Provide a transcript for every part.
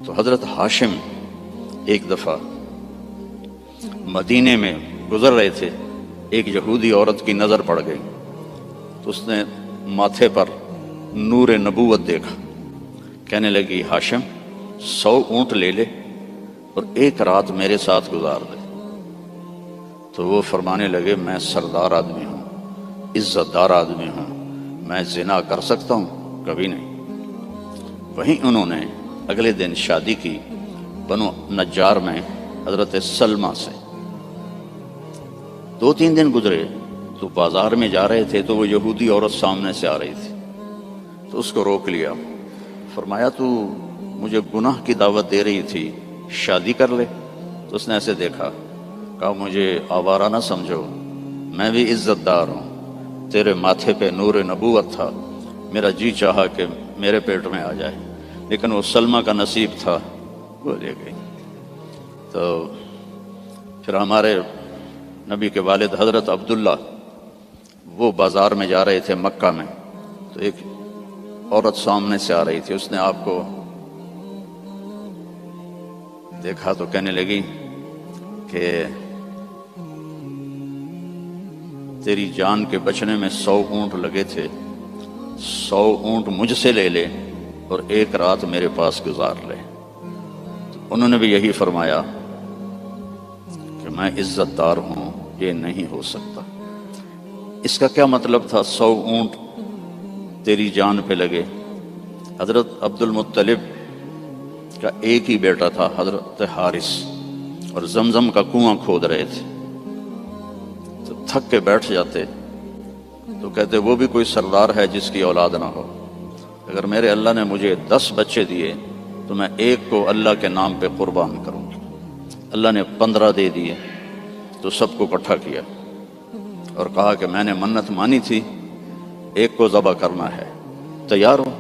تو حضرت ہاشم ایک دفعہ مدینے میں گزر رہے تھے، ایک یہودی عورت کی نظر پڑ گئی تو اس نے ماتھے پر نور نبوت دیکھا، کہنے لگی ہاشم 100 اونٹ لے لے اور ایک رات میرے ساتھ گزار دے۔ تو وہ فرمانے لگے میں سردار آدمی ہوں، عزت دار آدمی ہوں، میں زنا کر سکتا ہوں؟ کبھی نہیں۔ وہیں انہوں نے اگلے دن شادی کی بنو نجار میں حضرت سلمہ سے۔ 2-3 دن گزرے تو بازار میں جا رہے تھے تو وہ یہودی عورت سامنے سے آ رہی تھی، تو اس کو روک لیا، فرمایا تو مجھے گناہ کی دعوت دے رہی تھی، شادی کر لے۔ تو اس نے ایسے دیکھا، کہا مجھے آوارہ نہ سمجھو، میں بھی عزت دار ہوں، تیرے ماتھے پہ نور نبوت تھا، میرا جی چاہا کہ میرے پیٹ میں آ جائے، لیکن وہ سلمہ کا نصیب تھا، وہ لے گئی۔ تو پھر ہمارے نبی کے والد حضرت عبداللہ وہ بازار میں جا رہے تھے مکہ میں، تو ایک عورت سامنے سے آ رہی تھی، اس نے آپ کو دیکھا تو کہنے لگی کہ تیری جان کے بچنے میں 100 اونٹ لگے تھے، 100 اونٹ مجھ سے لے لے اور ایک رات میرے پاس گزار لے۔ تو انہوں نے بھی یہی فرمایا کہ میں عزت دار ہوں، یہ نہیں ہو سکتا۔ اس کا کیا مطلب تھا 100 اونٹ تیری جان پہ لگے؟ حضرت عبد المطلب کا ایک ہی بیٹا تھا حضرت حارث، اور زمزم کا کنواں کھود رہے تھے، تو تھک کے بیٹھ جاتے تو کہتے وہ بھی کوئی سردار ہے جس کی اولاد نہ ہو، اگر میرے اللہ نے مجھے 10 بچے دیے تو میں ایک کو اللہ کے نام پہ قربان کروں گا۔ اللہ نے 15 دے دیے تو سب کو اکٹھا کیا اور کہا کہ میں نے منت مانی تھی، ایک کو ذبح کرنا ہے، تیار ہو؟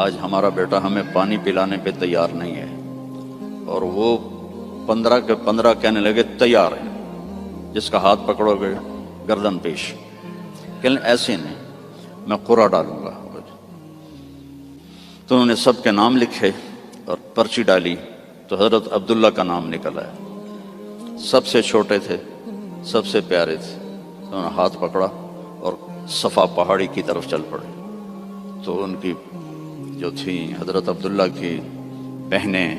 آج ہمارا بیٹا ہمیں پانی پلانے پہ تیار نہیں ہے، اور وہ 15 کے 15 کہنے لگے تیار ہیں، جس کا ہاتھ پکڑو گے گردن پیش، کہ ایسے نہیں، میں قرعہ ڈالوں گا۔ تو انہوں نے سب کے نام لکھے اور پرچی ڈالی، تو حضرت عبداللہ کا نام نکل آیا، سب سے چھوٹے تھے، سب سے پیارے تھے۔ انہوں نے ہاتھ پکڑا اور صفا پہاڑی کی طرف چل پڑے۔ تو ان کی جو تھیں حضرت عبداللہ کی بہنیں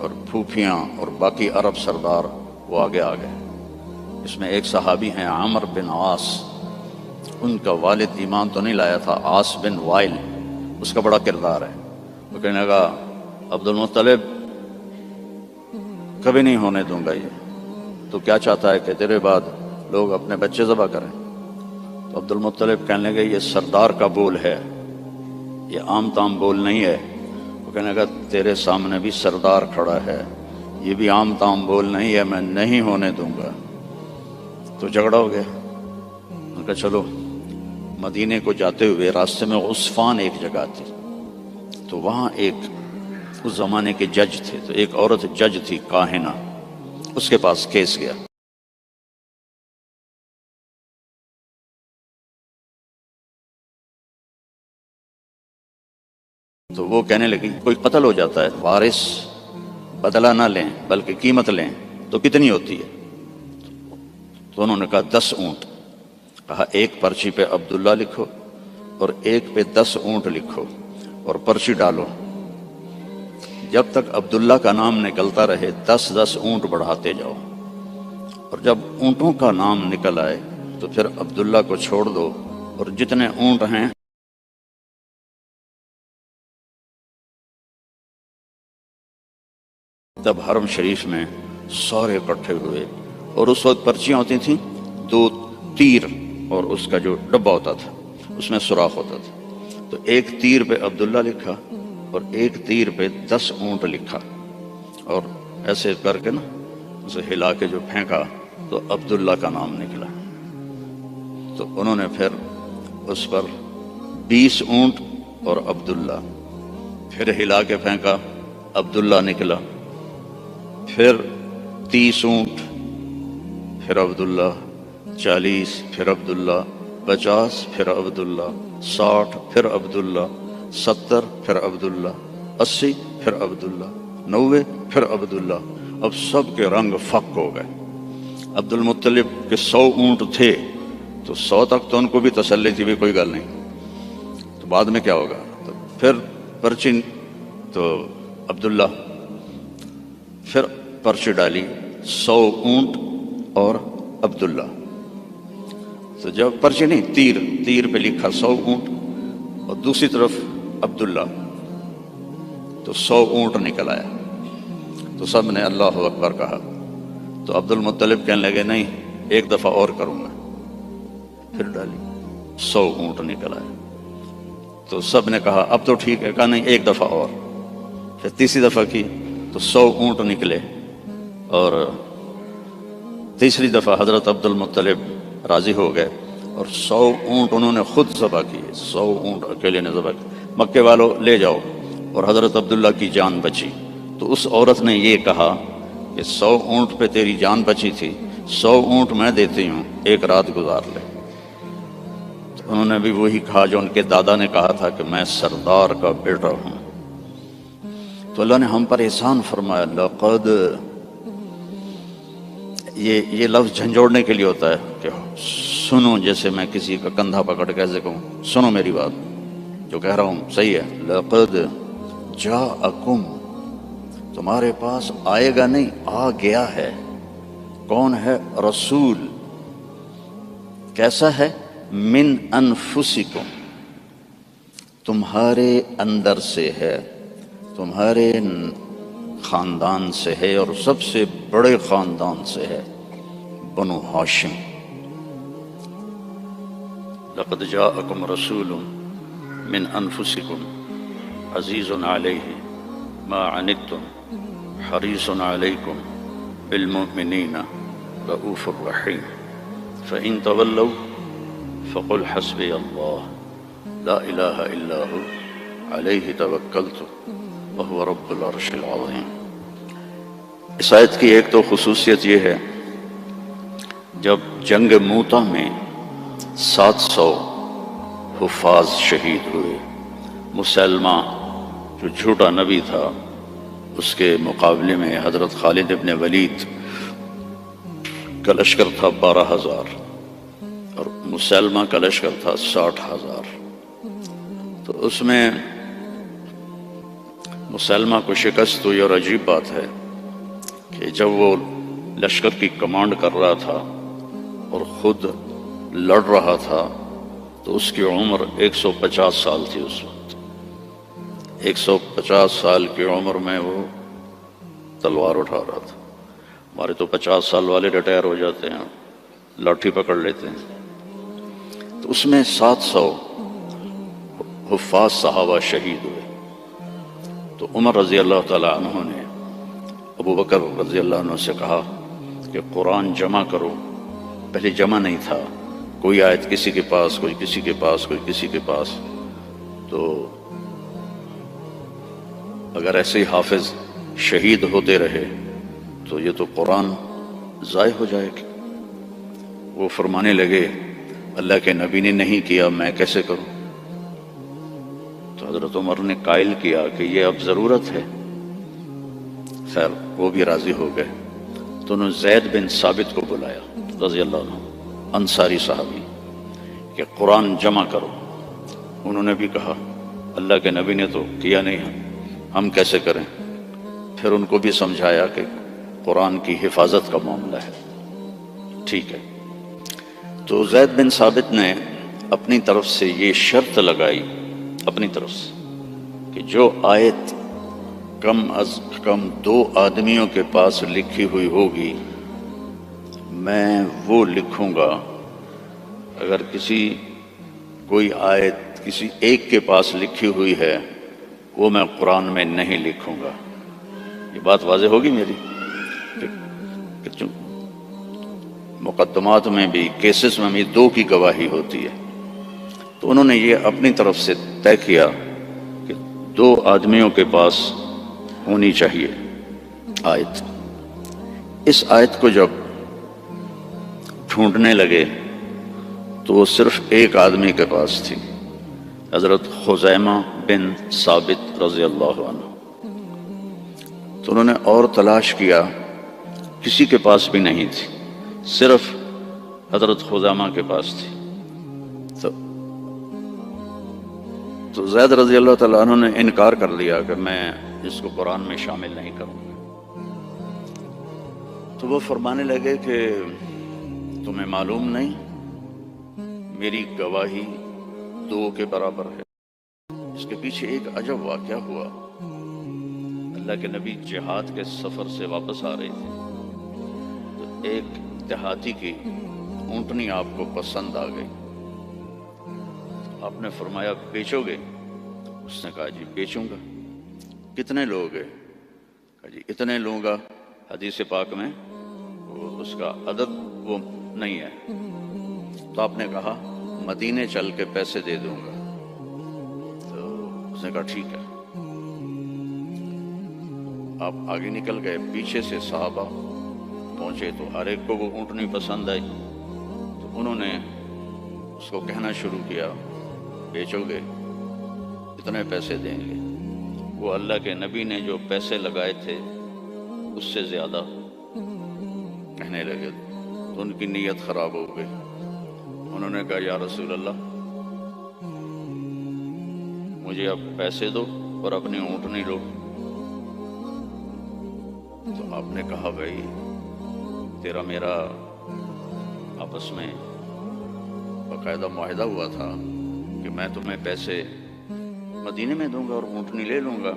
اور پھوپھیاں اور باقی عرب سردار وہ آگے آ گئے۔ اس میں ایک صحابی ہیں عامر بن عاص، ان کا والد ایمان تو نہیں لایا تھا، عاص بن وائل، اس کا بڑا کردار ہے۔ وہ کہنے لگا عبد المطلب کبھی نہیں ہونے دوں گا، یہ تو کیا چاہتا ہے کہ تیرے بعد لوگ اپنے بچے ذبح کریں؟ تو عبد المطلب کہنے لگے یہ سردار کا بول ہے، یہ عام تام بول نہیں ہے۔ وہ کہنے لگا تیرے سامنے بھی سردار کھڑا ہے، یہ بھی عام تام بول نہیں ہے، میں نہیں ہونے دوں گا۔ تو جھگڑا ہو گیا۔ ان کا چلو، مدینے کو جاتے ہوئے راستے میں عصفان ایک جگہ تھی، تو وہاں ایک اس زمانے کے جج تھے، تو ایک عورت جج تھی کاہنہ، اس کے پاس کیس گیا۔ تو وہ کہنے لگی کوئی قتل ہو جاتا ہے، وارث بدلہ نہ لیں بلکہ قیمت لیں تو کتنی ہوتی ہے؟ تو انہوں نے کہا 10 اونٹ۔ کہا ایک پرچی پہ عبداللہ لکھو اور ایک پہ 10 اونٹ لکھو اور پرچی ڈالو، جب تک عبداللہ کا نام نکلتا رہے 10 اونٹ بڑھاتے جاؤ، اور جب اونٹوں کا نام نکل آئے تو پھر عبداللہ کو چھوڑ دو، اور جتنے اونٹ ہیں تب حرم شریف میں سارے اکٹھے ہوئے، اور اس وقت پرچیاں ہوتی تھیں 2 تیر، اور اس کا جو ڈبہ ہوتا تھا اس میں سوراخ ہوتا تھا، تو ایک تیر پہ عبداللہ لکھا اور ایک تیر پہ 10 اونٹ لکھا، اور ایسے کر کے نا اسے ہلا کے جو پھینکا تو عبداللہ کا نام نکلا۔ تو انہوں نے پھر اس پر 20 اونٹ اور عبداللہ، پھر ہلا کے پھینکا، عبداللہ نکلا، پھر 30 اونٹ، پھر عبداللہ، 40، پھر عبداللہ، 50، پھر عبداللہ، 60، پھر عبداللہ، 70، پھر عبداللہ، 80، پھر عبداللہ، 90 پھر عبداللہ. اب سب کے رنگ فک ہو گئے. عبد المطلب کے 100 اونٹ تھے تو 100 تک تو ان کو بھی تسلی تھی بھی کوئی گل نہیں، تو بعد میں کیا ہوگا. تو پھر پرچی تو عبداللہ، پھر پرچی ڈالی 100 اونٹ اور عبداللہ. تو جب پرچی نہیں، تیر پہ لکھا 100 اونٹ اور دوسری طرف عبداللہ، تو 100 اونٹ نکل آیا. تو سب نے اللہ اکبر کہا. تو عبد المطلب کہنے لگے نہیں، ایک دفعہ اور کروں گا. پھر ڈالی 100 اونٹ نکل آئے. تو سب نے کہا اب تو ٹھیک ہے. کہا نہیں، ایک دفعہ اور. پھر تیسری دفعہ کی تو 100 اونٹ نکلے. اور تیسری دفعہ حضرت عبد المطلب راضی ہو گئے اور 100 اونٹ انہوں نے خود ذبح کیے. 100 اونٹ اکیلے نے ذبح کیے. مکے والوں لے جاؤ. اور حضرت عبداللہ کی جان بچی. تو اس عورت نے یہ کہا کہ 100 اونٹ پہ تیری جان بچی تھی، 100 اونٹ میں دیتی ہوں، ایک رات گزار لے. تو انہوں نے بھی وہی کہا جو ان کے دادا نے کہا تھا کہ میں سردار کا بیٹا ہوں. تو اللہ نے ہم پر احسان فرمایا. لقد، یہ لفظ جھنجھوڑنے کے لیے ہوتا ہے کہ سنو، جیسے میں کسی کا کندھا پکڑ کے ایسے کہوں سنو میری بات، جو کہہ رہا ہوں صحیح ہے. لقد جاءکم، تمہارے پاس آئے گا نہیں، آ گیا ہے. کون ہے؟ رسول. کیسا ہے؟ من انفسکم، تمہارے اندر سے ہے، تمہارے خاندان سے ہے، اور سب سے بڑے خاندان سے ہے، بنو ہاشم. لقد جاءکم رسول من انفسکم عزیز علیہ ما عنتم حریص علیکم بالمؤمنین رؤوف الرحیم فإن تولوا فقل حسبی اللہ لا الہ الا هو علیہ توکلت وهو رب العرش العظیم. اس آیت کی ایک تو خصوصیت یہ ہے، جب جنگ موتا میں 700 حفاظ شہید ہوئے. مسلمہ جو جھوٹا نبی تھا، اس کے مقابلے میں حضرت خالد ابن ولید کا لشکر تھا 12,000 اور مسلمہ کا لشکر تھا 60,000. تو اس میں مسلمہ کو شکست ہوئی. اور عجیب بات ہے کہ جب وہ لشکر کی کمانڈ کر رہا تھا اور خود لڑ رہا تھا تو اس کی عمر 150 سال تھی. اس وقت 150 سال کی عمر میں وہ تلوار اٹھا رہا تھا. ہمارے تو 50 سال والے ریٹائر ہو جاتے ہیں، لاٹھی پکڑ لیتے ہیں. تو اس میں 700 حفاظ صحابہ شہید ہوئے. تو عمر رضی اللہ تعالیٰ عنہ نے ابو بکر رضی اللہ عنہ سے کہا کہ قرآن جمع کرو. پہلے جمع نہیں تھا، کوئی آیت کسی کے پاس، کوئی کسی کے پاس، کوئی کسی کے پاس. تو اگر ایسے ہی حافظ شہید ہوتے رہے تو یہ تو قرآن ضائع ہو جائے گی. وہ فرمانے لگے اللہ کے نبی نے نہیں کیا، میں کیسے کروں؟ تو حضرت عمر نے قائل کیا کہ یہ اب ضرورت ہے. خیر وہ بھی راضی ہو گئے. تو انہوں نے زید بن ثابت کو بلایا رضی اللہ عنہ، انصاری صحابی، کہ قرآن جمع کرو. انہوں نے بھی کہا اللہ کے نبی نے تو کیا نہیں، ہم کیسے کریں؟ پھر ان کو بھی سمجھایا کہ قرآن کی حفاظت کا معاملہ ہے. ٹھیک ہے. تو زید بن ثابت نے اپنی طرف سے یہ شرط لگائی، اپنی طرف سے، کہ جو آیت کم از کم 2 آدمیوں کے پاس لکھی ہوئی ہوگی میں وہ لکھوں گا. اگر کوئی آیت کسی ایک کے پاس لکھی ہوئی ہے وہ میں قرآن میں نہیں لکھوں گا. یہ بات واضح ہوگی میری کہ مقدمات میں بھی، کیسز میں بھی 2 کی گواہی ہوتی ہے. تو انہوں نے یہ اپنی طرف سے طے کیا کہ 2 آدمیوں کے پاس ہونی چاہیے آیت. اس آیت کو جب ڈھونڈنے لگے تو وہ صرف ایک آدمی کے پاس تھی، حضرت خزیمہ بن ثابت رضی اللہ عنہ. تو انہوں نے اور تلاش کیا، کسی کے پاس بھی نہیں تھی، صرف حضرت خزامہ کے پاس تھی۔ تو زید رضی اللہ تعالیٰ عنہ نے انکار کر لیا کہ میں اس کو قرآن میں شامل نہیں کروں گا۔ تو وہ فرمانے لگے کہ تمہیں معلوم نہیں میری گواہی 2 کے برابر ہے۔ اس کے پیچھے ایک عجب واقعہ ہوا۔ اللہ کے نبی جہاد کے سفر سے واپس آ رہے تھے، تو ایک دیہاتی کی اونٹنی آپ کو پسند آ گئی۔ آپ نے فرمایا بیچو گے؟ اس نے کہا جی بیچوں گا۔ کتنے لوگ ہیں؟ کہا جی اتنے لوں گا۔ حدیث پاک میں اس کا عدد وہ نہیں ہے۔ تو آپ نے کہا مدینے چل کے پیسے دے دوں گا۔ تو اس نے کہا ٹھیک ہے۔ آپ آگے نکل گئے، پیچھے سے صحابہ پہنچے تو ہر ایک کو وہ اونٹنی پسند آئی۔ تو انہوں نے اس کو کہنا شروع کیا بیچو گے؟ اتنے پیسے دیں گے۔ وہ اللہ کے نبی نے جو پیسے لگائے تھے اس سے زیادہ کہنے لگے، تو ان کی نیت خراب ہو گئی۔ انہوں نے کہا یا رسول اللہ مجھے اب پیسے دو اور اپنی اونٹنی لو۔ تو آپ نے کہا بھائی تیرا میرا آپس میں باقاعدہ معاہدہ ہوا تھا کہ میں تمہیں پیسے مدینے میں دوں گا اور اونٹنی لے لوں گا۔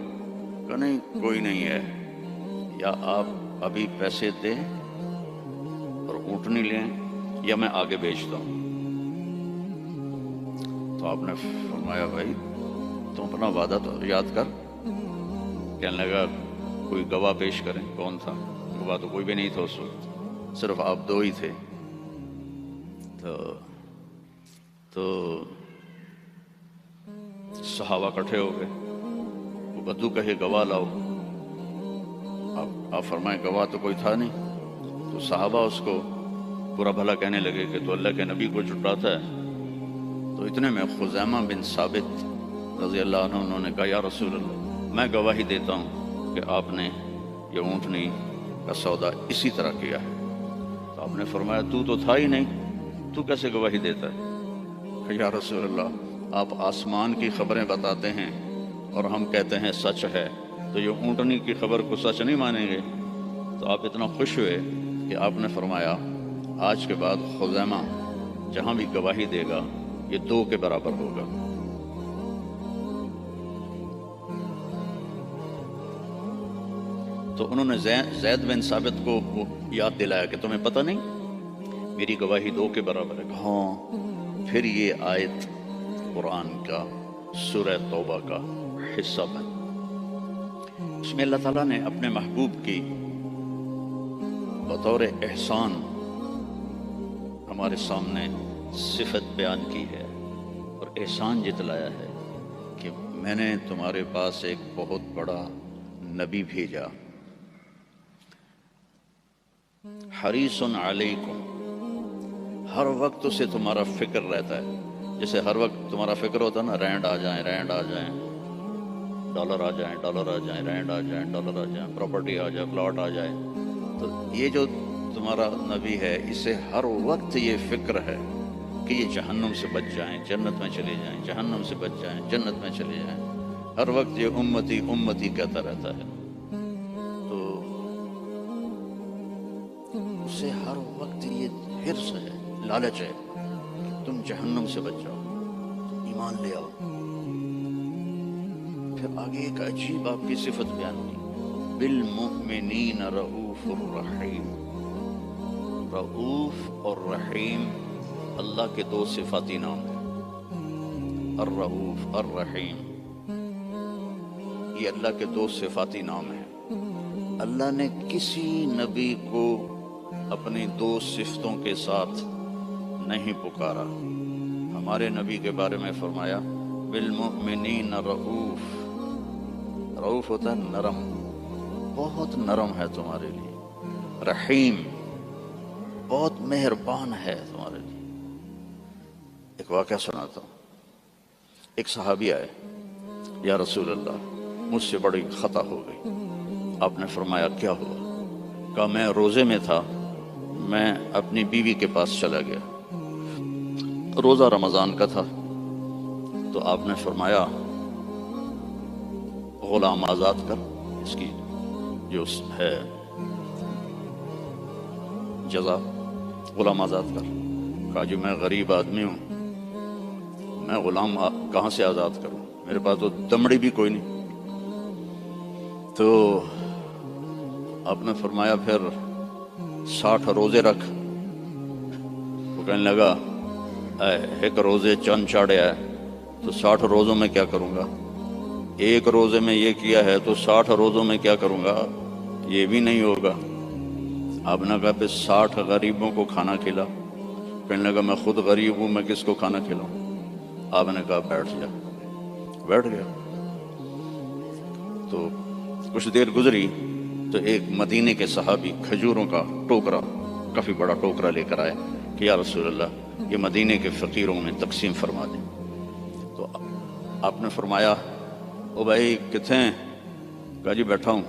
کہ نہیں کوئی نہیں ہے، یا آپ ابھی پیسے دیں اور اونٹنی لیں یا میں آگے بیچتا ہوں۔ تو آپ نے فرمایا بھائی تم اپنا وعدہ تو یاد کر۔ کہنے لگا کوئی گواہ پیش کریں۔ کون تھا گواہ؟ تو کوئی بھی نہیں تھا اس وقت، صرف آپ 2 ہی تھے۔ تو صحابہ کٹھے ہو گئے، وہ بدو کہے گواہ لاؤ۔ آپ فرمائیں گواہ تو کوئی تھا نہیں۔ تو صحابہ اس کو برا بھلا کہنے لگے کہ تو اللہ کے نبی کو جھٹلاتا ہے۔ تو اتنے میں خزیمہ بن ثابت رضی اللہ عنہ انہوں نے کہا یا رسول اللہ میں گواہی دیتا ہوں کہ آپ نے یہ اونٹنی کا سودا اسی طرح کیا ہے۔ تو آپ نے فرمایا تو تھا ہی نہیں، تو کیسے گواہی دیتا ہے؟ کہ یا رسول اللہ آپ آسمان کی خبریں بتاتے ہیں اور ہم کہتے ہیں سچ ہے، تو یہ اونٹنی کی خبر کو سچ نہیں مانیں گے؟ تو آپ اتنا خوش ہوئے کہ آپ نے فرمایا آج کے بعد خزیمہ جہاں بھی گواہی دے گا یہ 2 کے برابر ہوگا۔ تو انہوں نے زید بن ثابت کو وہ یاد دلایا کہ تمہیں پتہ نہیں میری گواہی 2 کے برابر ہے۔ ہاں۔ پھر یہ آیت قرآن کا سورہ توبہ کا حصہ بن، اس میں اللہ تعالیٰ نے اپنے محبوب کی بطور احسان ہمارے سامنے صفت بیان کی ہے اور احسان جتلایا ہے کہ میں نے تمہارے پاس ایک بہت بڑا نبی بھیجا، حریص علیکم، ہر وقت اسے تمہارا فکر رہتا ہے۔ جیسے ہر وقت تمہارا فکر ہوتا ہے نا، رینڈ آ جائیں، ڈالر آ جائیں، رینڈ آ جائیں، ڈالر آ جائیں، پراپرٹی آ جائے، پلاٹ آ جائے۔ تو یہ جو تمہارا نبی ہے اسے ہر وقت یہ فکر ہے کہ یہ جہنم سے بچ جائیں، جنت میں چلے جائیں، جہنم سے بچ جائیں، جنت میں چلے جائیں۔ ہر وقت یہ امتی امتی کہتا رہتا ہے۔ تو اسے ہر وقت یہ حرص ہے، لالچ ہے کہ تم جہنم سے بچ جاؤ، ایمان لے آؤ۔ پھر آگے ایک عجیب آپ کی صفت بیان کی، بالمؤمنین رؤوف الرحیم۔ رؤوف اور رحیم اللہ کے 2 صفاتی نام ہیں، الرؤوف الرحیم، یہ اللہ کے 2 صفاتی نام ہیں۔ اللہ نے کسی نبی کو اپنی 2 صفتوں کے ساتھ نہیں پکارا۔ ہمارے نبی کے بارے میں فرمایا بالمؤمنین رؤوف۔ رؤوف ہوتا ہے نرم، بہت نرم ہے تمہارے لیے۔ رحیم بہت مہربان ہے تمہارے لیے۔ ایک واقعہ سناتا ہوں۔ ایک صحابی آئے، یا رسول اللہ مجھ سے بڑی خطا ہو گئی، آپ نے فرمایا کیا ہوا؟ کہا میں روزے میں تھا، میں اپنی بیوی کے پاس چلا گیا، روزہ رمضان کا تھا، تو آپ نے فرمایا غلام آزاد کر، اس کی جو ہے جزا غلام آزاد کر۔ کہا جی میں غریب آدمی ہوں، میں غلام کہاں سے آزاد کروں، میرے پاس تو دمڑی بھی کوئی نہیں۔ تو آپ نے فرمایا پھر 60 روزے رکھ۔ وہ کہنے لگا ایک روزے چند چاڑے ہے تو 60 روزوں میں کیا کروں گا، ایک روزے میں یہ کیا ہے تو 60 روزوں میں کیا کروں گا، یہ بھی نہیں ہوگا۔ آپ نے کہا پھر 60 غریبوں کو کھانا کھلا۔ کہنے لگا میں خود غریب ہوں، میں کس کو کھانا کھلاؤں؟ آپ نے کہا بیٹھ جا۔ بیٹھ گیا۔ تو کچھ دیر گزری تو ایک مدینے کے صحابی کھجوروں کا ٹوکرا، کافی بڑا ٹوکرا لے کر آئے کہ یا رسول اللہ یہ مدینے کے فقیروں میں تقسیم فرما دیں۔ تو آپ نے فرمایا او بھائی کتنے ہیں؟ کہا جی بیٹھا ہوں۔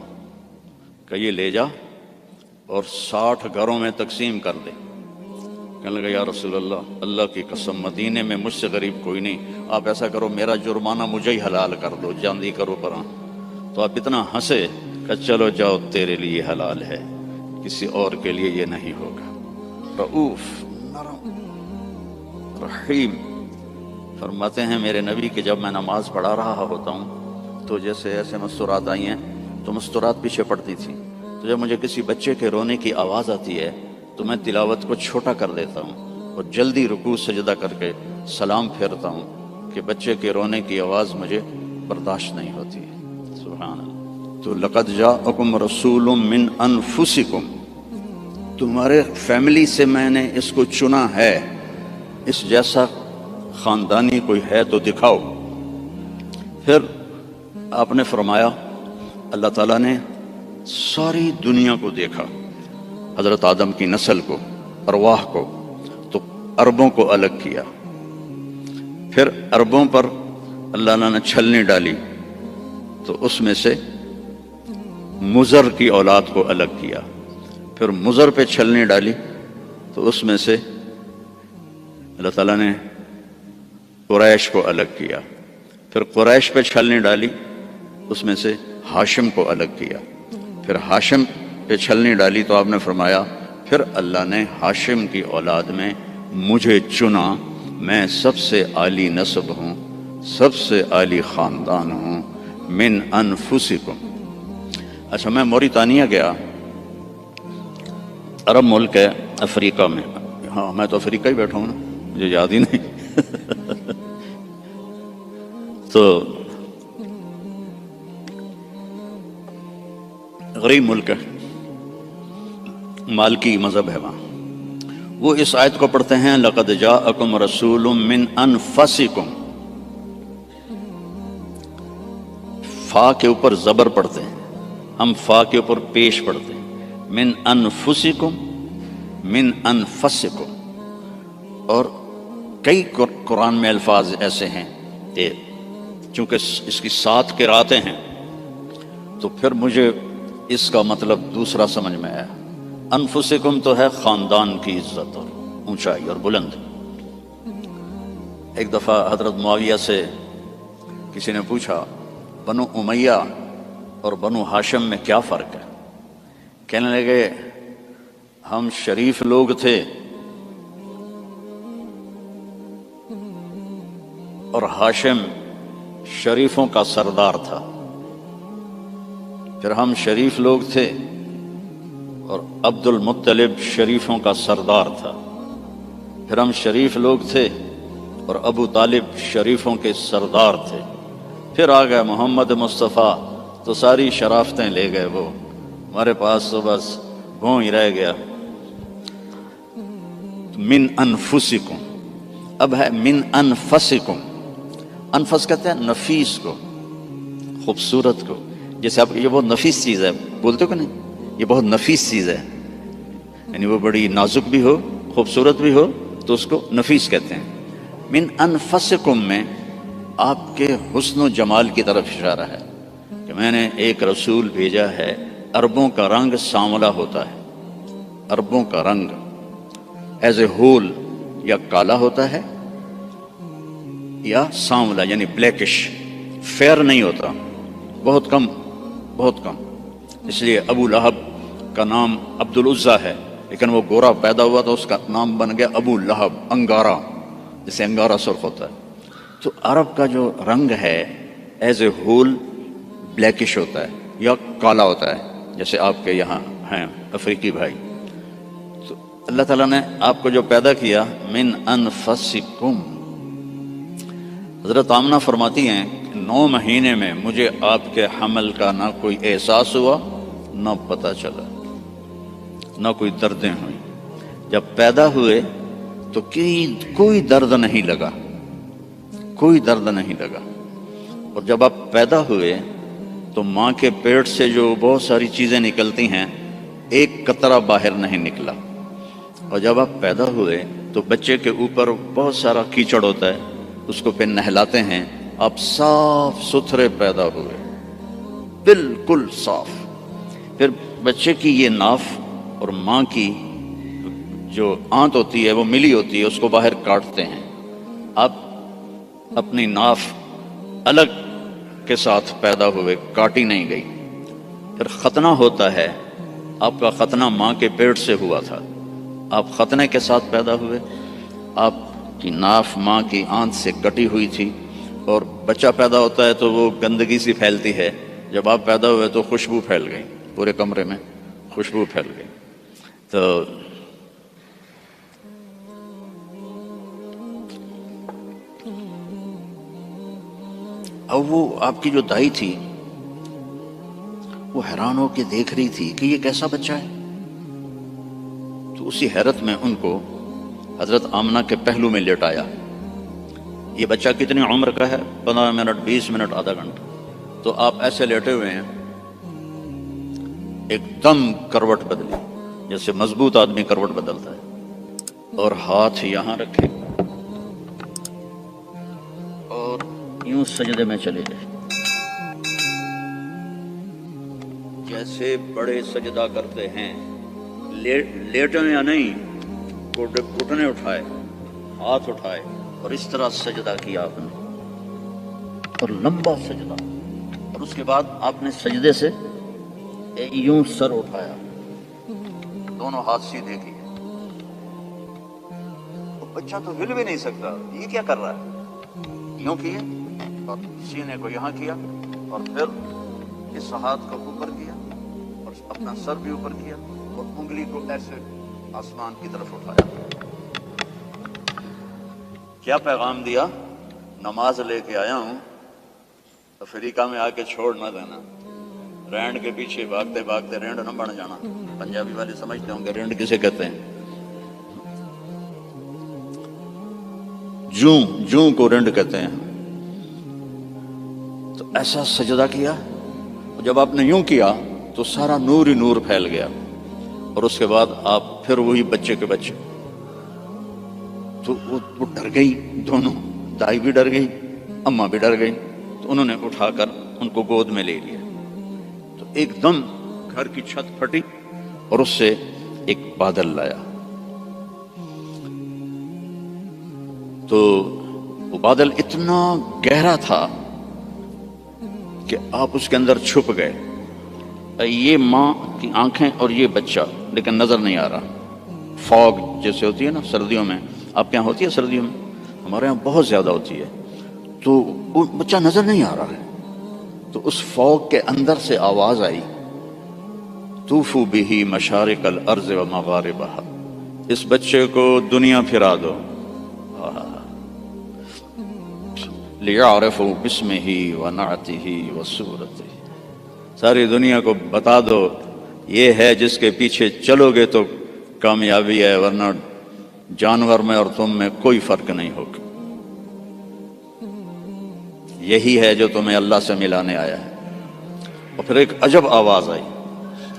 کہ یہ لے جا اور 60 گھروں میں تقسیم کر دے۔ کہنے لگا یا رسول اللہ اللہ کی قسم مدینے میں مجھ سے غریب کوئی نہیں، آپ ایسا کرو میرا جرمانہ مجھے ہی حلال کر دو، جاندی کرو پراں۔ تو آپ اتنا ہنسے کہ چلو جاؤ تیرے لیے حلال ہے، کسی اور کے لیے یہ نہیں ہوگا۔ رؤوف، نرم، رحیم۔ فرماتے ہیں میرے نبی کہ جب میں نماز پڑھا رہا ہوتا ہوں تو جیسے ایسے مستورات آئی ہیں تو مستورات پیچھے پڑتی تھی، تو جب مجھے کسی بچے کے رونے کی آواز آتی ہے تو میں تلاوت کو چھوٹا کر دیتا ہوں اور جلدی رکوع سجدہ کر کے سلام پھیرتا ہوں کہ بچے کے رونے کی آواز مجھے برداشت نہیں ہوتی۔ سبحان اللہ۔ تو لقد جاءکم رسول من انفسکم، تمہارے فیملی سے میں نے اس کو چنا ہے، اس جیسا خاندانی کوئی ہے تو دکھاؤ۔ پھر آپ نے فرمایا اللہ تعالیٰ نے ساری دنیا کو دیکھا، حضرت آدم کی نسل کو، ارواح کو، تو عربوں کو الگ کیا۔ پھر عربوں پر اللہ نے چھلنی ڈالی تو اس میں سے مضر کی اولاد کو الگ کیا۔ پھر مضر پہ چھلنی ڈالی تو اس میں سے اللہ تعالیٰ نے قریش کو الگ کیا۔ پھر قریش پہ چھلنی ڈالی اس میں سے ہاشم کو الگ کیا۔ پھر ہاشم پہ چھلنی ڈالی تو آپ نے فرمایا پھر اللہ نے ہاشم کی اولاد میں مجھے چنا، میں سب سے عالی نسب ہوں، سب سے عالی خاندان ہوں، من انفسکم۔ اچھا میں موریتانیہ گیا، عرب ملک ہے افریقہ میں، ہاں میں تو افریقہ ہی بیٹھا ہوں نا، مجھے یاد ہی نہیں تو غریب ملک ہے، مالکی مذہب ہے وہاں۔ وہ اس آیت کو پڑھتے ہیں لقد جاءکم رسول من انفسکم، فا کے اوپر زبر پڑھتے ہیں، ہم فا کے اوپر پیش پڑھتے ہیں، من انفسکم، من انفسکم۔ اور کئی قرآن میں الفاظ ایسے ہیں کہ چونکہ اس کی 7 قراتیں ہیں تو پھر مجھے اس کا مطلب دوسرا سمجھ میں آیا۔ انفسکم تو ہے خاندان کی عزت اور اونچائی اور بلند۔ ایک دفعہ حضرت معاویہ سے کسی نے پوچھا بنو امیہ اور بنو ہاشم میں کیا فرق ہے؟ کہنے لگے ہم شریف لوگ تھے اور ہاشم شریفوں کا سردار تھا۔ پھر ہم شریف لوگ تھے اور عبد المطلب شریفوں کا سردار تھا۔ پھر ہم شریف لوگ تھے اور ابو طالب شریفوں کے سردار تھے۔ پھر آ گئے محمد مصطفیٰ تو ساری شرافتیں لے گئے وہ، ہمارے پاس تو بس گھوں ہی رہ گیا۔ من انفسکم، اب ہے من انفسکم۔ انفس کہتے ہیں نفیس کو، خوبصورت کو۔ جیسے آپ یہ بہت نفیس چیز ہے بولتے ہو کہ نہیں، یہ بہت نفیس چیز ہے، یعنی وہ بڑی نازک بھی ہو خوبصورت بھی ہو تو اس کو نفیس کہتے ہیں۔ من انفسکم میں آپ کے حسن و جمال کی طرف اشارہ ہے کہ میں نے ایک رسول بھیجا ہے عربوں کا رنگ سانولا ہوتا ہے، عربوں کا رنگ ایز اے ہول یا کالا ہوتا ہے یا سانولا یعنی بلیکش، فیئر نہیں ہوتا، بہت کم، بہت کم۔ اس لیے ابو لہب کا نام عبد العزیٰ ہے، لیکن وہ گورا پیدا ہوا تو اس کا نام بن گیا ابو لہب، انگارا، جسے انگارا سرخ ہوتا ہے۔ تو عرب کا جو رنگ ہے ایز اے ہول بلیکش ہوتا ہے یا کالا ہوتا ہے، جیسے آپ کے یہاں ہیں افریقی بھائی۔ تو اللہ تعالیٰ نے آپ کو جو پیدا کیا من انفسکم، حضرت آمنہ فرماتی ہیں کہ 9 مہینے میں مجھے آپ کے حمل کا نہ کوئی احساس ہوا، نہ پتہ چلا، نہ کوئی دردیں ہوئیں۔ جب پیدا ہوئے تو کوئی درد نہیں لگا، کوئی درد نہیں لگا۔ اور جب آپ پیدا ہوئے تو ماں کے پیٹ سے جو بہت ساری چیزیں نکلتی ہیں، ایک قطرہ باہر نہیں نکلا۔ اور جب آپ پیدا ہوئے تو بچے کے اوپر بہت سارا کیچڑ ہوتا ہے، اس کو پھر نہلاتے ہیں، آپ صاف ستھرے پیدا ہوئے، بالکل صاف۔ پھر بچے کی یہ ناف اور ماں کی جو آنت ہوتی ہے وہ ملی ہوتی ہے، اس کو باہر کاٹتے ہیں۔ آپ اپنی ناف الگ کے ساتھ پیدا ہوئے، کاٹی نہیں گئی۔ پھر ختنہ ہوتا ہے، آپ کا ختنہ ماں کے پیٹ سے ہوا تھا، آپ ختنے کے ساتھ پیدا ہوئے، آپ کی ناف ماں کی آنت سے کٹی ہوئی تھی۔ اور بچہ پیدا ہوتا ہے تو وہ گندگی سی پھیلتی ہے، جب آپ پیدا ہوئے تو خوشبو پھیل گئی، پورے کمرے میں خوشبو پھیل گئی۔ تو اب وہ آپ کی جو دائی تھی وہ حیران ہو کے دیکھ رہی تھی کہ یہ کیسا بچہ ہے۔ تو اسی حیرت میں ان کو حضرت آمنہ کے پہلو میں لٹایا۔ یہ بچہ کتنی عمر کا ہے؟ 15 منٹ، 20 منٹ، آدھا گھنٹہ۔ تو آپ ایسے لیٹے ہوئے ہیں، ایک دم کروٹ بدلی، جیسے مضبوط آدمی کروٹ بدلتا ہے، اور ہاتھ یہاں رکھے اور یوں سجدے میں چلے گئے، جیسے بڑے سجدہ کرتے ہیں، لیٹے یا نہیں، گھٹنے اٹھائے، ہاتھ اٹھائے اور اس طرح سجدہ کیا آپ نے، اور لمبا سجدہ۔ اور اس کے بعد آپ نے سجدے سے یوں سر اٹھایا، دونوں ہاتھ سیدھے کیے۔ بچہ تو ہل بھی نہیں سکتا، یہ کیا کر رہا ہے؟ یوں کیے اور سینے کو یہاں کیا، اور پھر اس ہاتھ کو اوپر کیا اور اپنا سر بھی اوپر کیا اور انگلی کو ایسے آسمان کی طرف اٹھایا۔ کیا پیغام دیا؟ نماز لے کے آیا ہوں، افریقہ میں آ کے چھوڑ نہ دینا، رینڈ کے پیچھے بھاگتے بھاگتے رینڈ نہ بن جانا۔ پنجابی والے سمجھتے ہوں گے رینڈ کسے کہتے ہیں، جوں کو رینڈ کہتے ہیں۔ تو ایسا سجدہ کیا، جب آپ نے یوں کیا تو سارا نور ہی نور پھیل گیا، اور اس کے بعد آپ پھر وہی بچے کے بچے۔ تو وہ ڈر گئی، دونوں، دائی بھی ڈر گئی، اماں بھی ڈر گئی۔ تو انہوں نے اٹھا کر ان کو گود میں لے لیا۔ تو ایک دم گھر کی چھت پھٹی اور اس سے ایک بادل لایا۔ تو وہ بادل اتنا گہرا تھا کہ آپ اس کے اندر چھپ گئے، یہ ماں کی آنکھیں اور یہ بچہ، لیکن نظر نہیں آ رہا۔ فوگ جیسے ہوتی ہے نا سردیوں میں، آپ کے یہاں ہوتی ہے سردیوں میں، ہمارے یہاں بہت زیادہ ہوتی ہے، تو وہ بچہ نظر نہیں آ رہا ہے۔ تو اس فوگ کے اندر سے آواز آئی، طوفوا بہ مشارق الارض و مغاربہا، اس بچے کو دنیا پھرا دو، لیعرفوا باسمہ ونعتہ وصورتہ، ساری دنیا کو بتا دو یہ ہے جس کے پیچھے چلو گے تو کامیابی ہے، ورنہ جانور میں اور تم میں کوئی فرق نہیں ہوگا، یہی ہے جو تمہیں اللہ سے ملانے آیا ہے۔ اور پھر ایک عجب آواز آئی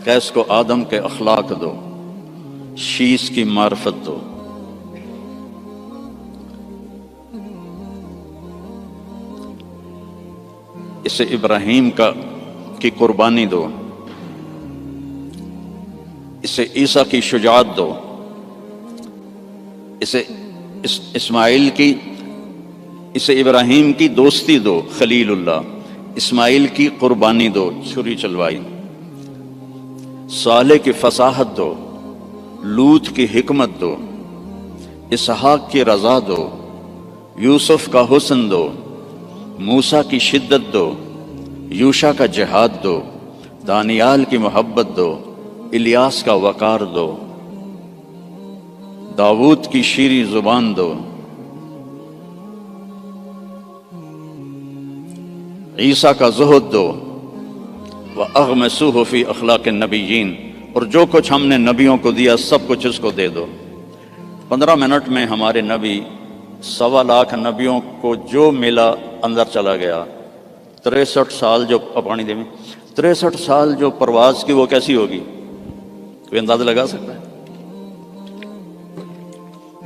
کہ اس کو آدم کے اخلاق دو، شیش کی معرفت دو، اسے ابراہیم کی قربانی دو، اسے عیسیٰ کی شجاعت دو، اسے اسماعیل کی، اسے ابراہیم کی دوستی دو، خلیل اللہ، اسماعیل کی قربانی دو، چھری چلوائی، صالح کی فصاحت دو، لوط کی حکمت دو، اسحاق کی رضا دو، یوسف کا حسن دو، موسیٰ کی شدت دو، یوشع کا جہاد دو، دانیال کی محبت دو، الیاس کا وقار دو، داؤد کی شیریں زبان دو، عیسیٰ کا زہد دو، وَأَغْمِسُوهُ فِي أَخْلَاقِ النَّبِيِّينَ، اور جو کچھ ہم نے نبیوں کو دیا سب کچھ اس کو دے دو۔ 15 منٹ میں ہمارے نبی 1.25 لاکھ نبیوں کو جو ملا اندر چلا گیا۔ 63 سال جو پانی دے میں 63 سال جو پرواز کی وہ کیسی ہوگی؟ کوئی اندازہ لگا سکتا ہے؟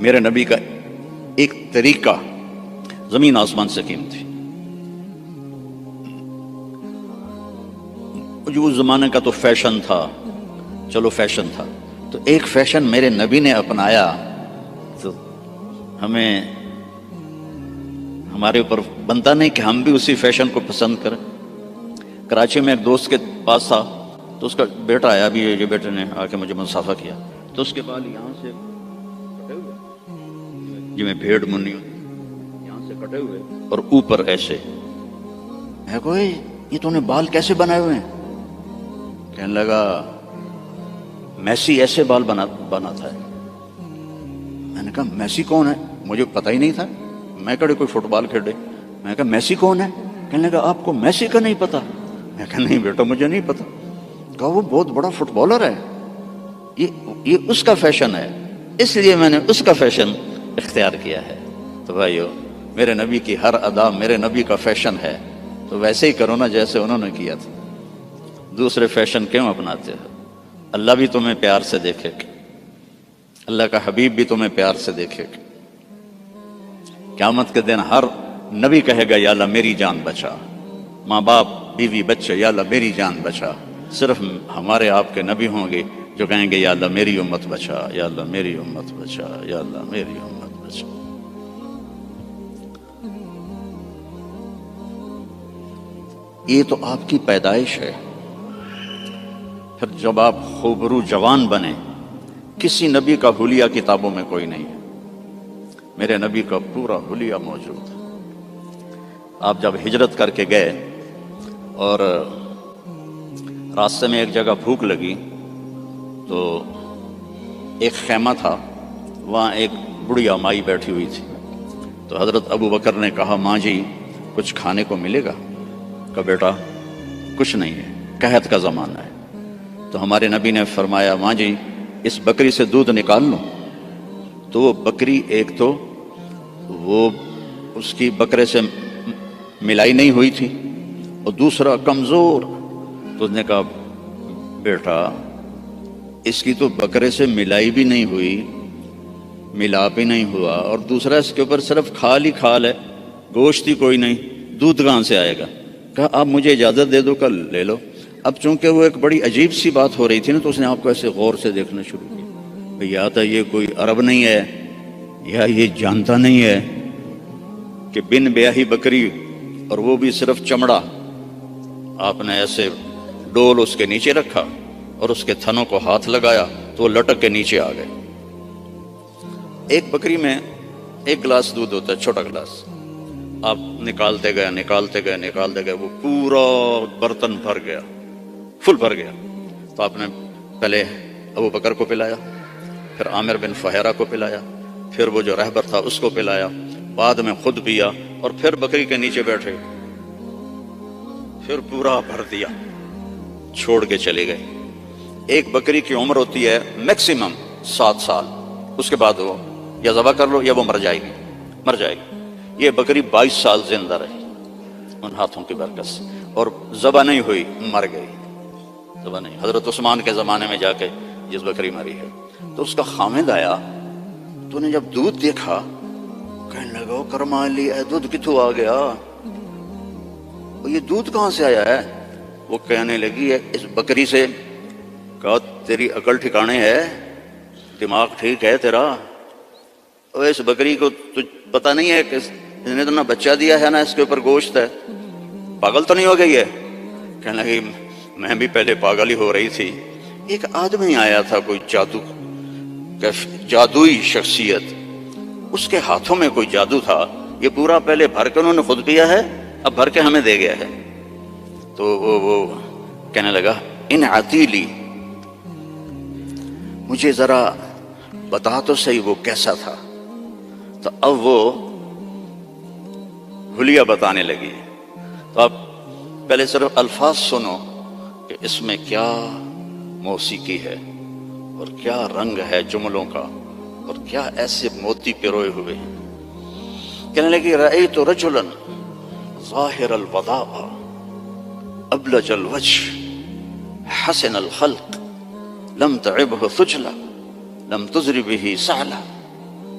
میرے نبی کا ایک طریقہ زمین آسمان سے قیمتی، جو اس زمانے کا تو فیشن تھا، چلو فیشن تھا، تو ایک فیشن میرے نبی نے اپنایا تو ہمیں ہمارے اوپر بنتا نہیں کہ ہم بھی اسی فیشن کو پسند کریں۔ کراچی میں ایک دوست کے پاس تھا تو اس کا بیٹا آیا، ابھی یہ بیٹے نے آ کے مجھے مصافحہ کیا، تو اس کے بال یہاں سے کٹے ہوئے، جی میں بھیڑ منی ہوتی یہاں سے کٹے ہوئے اور اوپر ایسے۔ میں کوئی یہ تو نے بال کیسے بنائے ہوئے ہیں؟ کہنے لگا میسی ایسے بال بناتا ہے۔ میں نے کہا میسی کون ہے؟ مجھے پتہ ہی نہیں تھا، میں کہے کوئی فٹ بال کھیلے۔ میں نے کہا میسی کون ہے؟ کہنے لگا آپ کو میسی کا نہیں پتا؟ میں کہا نہیں بیٹا مجھے نہیں پتا۔ کہا وہ بہت بڑا فٹ بالر ہے، یہ اس کا فیشن ہے، اس لیے میں نے اس کا فیشن اختیار کیا ہے۔ تو بھائیو میرے نبی کی ہر ادا میرے نبی کا فیشن ہے، تو ویسے ہی کرو نا جیسے انہوں نے کیا تھا۔ دوسرے فیشن کیوں اپناتے ہو؟ اللہ بھی تمہیں پیار سے دیکھے گا، اللہ کا حبیب بھی تمہیں پیار سے دیکھے گا۔ قیامت کے دن ہر نبی کہے گا یا اللہ میری جان بچا، ماں باپ بیوی بچے یا اللہ میری جان بچا۔ صرف ہمارے آپ کے نبی ہوں گے جو کہیں گے یا اللہ میری امت بچا، یا اللہ میری امت بچا، یا اللہ میری امت بچا۔ یہ تو آپ کی پیدائش ہے، پھر جب آپ خوبرو جوان بنے، کسی نبی کا حلیہ کتابوں میں کوئی نہیں ہے، میرے نبی کا پورا حلیہ موجود ہے۔ آپ جب ہجرت کر کے گئے اور راستے میں ایک جگہ بھوک لگی تو ایک خیمہ تھا، وہاں ایک بڑھیا مائی بیٹھی ہوئی تھی، تو حضرت ابو بکر نے کہا ماں جی کچھ کھانے کو ملے گا؟ کہا بیٹا کچھ نہیں ہے، قحط کا زمانہ ہے۔ تو ہمارے نبی نے فرمایا ماں جی اس بکری سے دودھ نکال لو۔ تو وہ بکری ایک تو وہ اس کی بکرے سے ملائی نہیں ہوئی تھی اور دوسرا کمزور، تو اس نے کہا بیٹا اس کی تو بکرے سے ملائی بھی نہیں ہوئی، ملاپ ہی نہیں ہوا، اور دوسرا اس کے اوپر صرف کھال ہی کھال ہے، گوشت ہی کوئی نہیں، دودھ کہاں سے آئے گا؟ کہا آپ مجھے اجازت دے دو کل لے لو۔ اب چونکہ وہ ایک بڑی عجیب سی بات ہو رہی تھی نا، تو اس نے آپ کو ایسے غور سے دیکھنا شروع کیا، یا تو یہ کوئی عرب نہیں ہے یا یہ جانتا نہیں ہے کہ بن بیاہی بکری اور وہ بھی صرف چمڑا، آپ نے ایسے ڈول اس کے نیچے رکھا اور اس کے تھنوں کو ہاتھ لگایا تو وہ لٹک کے نیچے آ گئے۔ ایک بکری میں 1 گلاس دودھ ہوتا ہے، چھوٹا گلاس، آپ نکالتے گئے وہ پورا برتن بھر گیا، فل بھر گیا۔ تو آپ نے پہلے ابو بکر کو پلایا، پھر عامر بن فہیرہ کو پلایا، پھر وہ جو رہبر تھا اس کو پلایا، بعد میں خود پیا، اور پھر بکری کے نیچے بیٹھے، پھر پورا بھر دیا، چھوڑ کے چلے گئے۔ ایک بکری کی عمر ہوتی ہے میکسیمم 7 سال، اس کے بعد وہ یا ذبح کر لو یا وہ مر جائے گی۔ یہ بکری 22 سال زندہ رہی ان ہاتھوں کی برکت سے، اور ذبح نہیں ہوئی، مر گئی، ذبح نہیں۔ حضرت عثمان کے زمانے میں جا کے جس بکری مری ہے، تو اس کا خامد آیا، تو نے جب دودھ دیکھا کہنے لگا کرما لی اے دودھ کتوں آ گیا، یہ دودھ کہاں سے آیا ہے؟ وہ کہنے لگی ہے اس بکری سے کہا تیری عقل ٹھکانے ہے، دماغ ٹھیک ہے تیرا؟ اور اس بکری کو تو پتہ نہیں ہے کہ اس نے تو نہ بچہ دیا ہے نہ اس کے اوپر گوشت ہے، پاگل تو نہیں ہو گئی ہے؟ کہنے لگی میں بھی پہلے پاگل ہی ہو رہی تھی۔ ایک آدمی آیا تھا، کوئی جادوئی شخصیت، اس کے ہاتھوں میں کوئی جادو تھا، یہ پورا پہلے بھر کے انہوں نے خود پیا ہے، اب بھر کے ہمیں دے گیا ہے۔ تو وہ کہنے لگا ان عتیلی، مجھے ذرا بتا تو صحیح وہ کیسا تھا۔ تو اب وہ حلیہ بتانے لگی۔ تو اب پہلے صرف الفاظ سنو کہ اس میں کیا موسیقی ہے اور کیا رنگ ہے جملوں کا اور کیا ایسے موتی پروئے ہوئے ہیں۔ کہنے لگی رأیت رجلا ظاہر الوضاء ابلج الوجه حسن الخلق لم تعبه ثجلا لم تزر به سعلا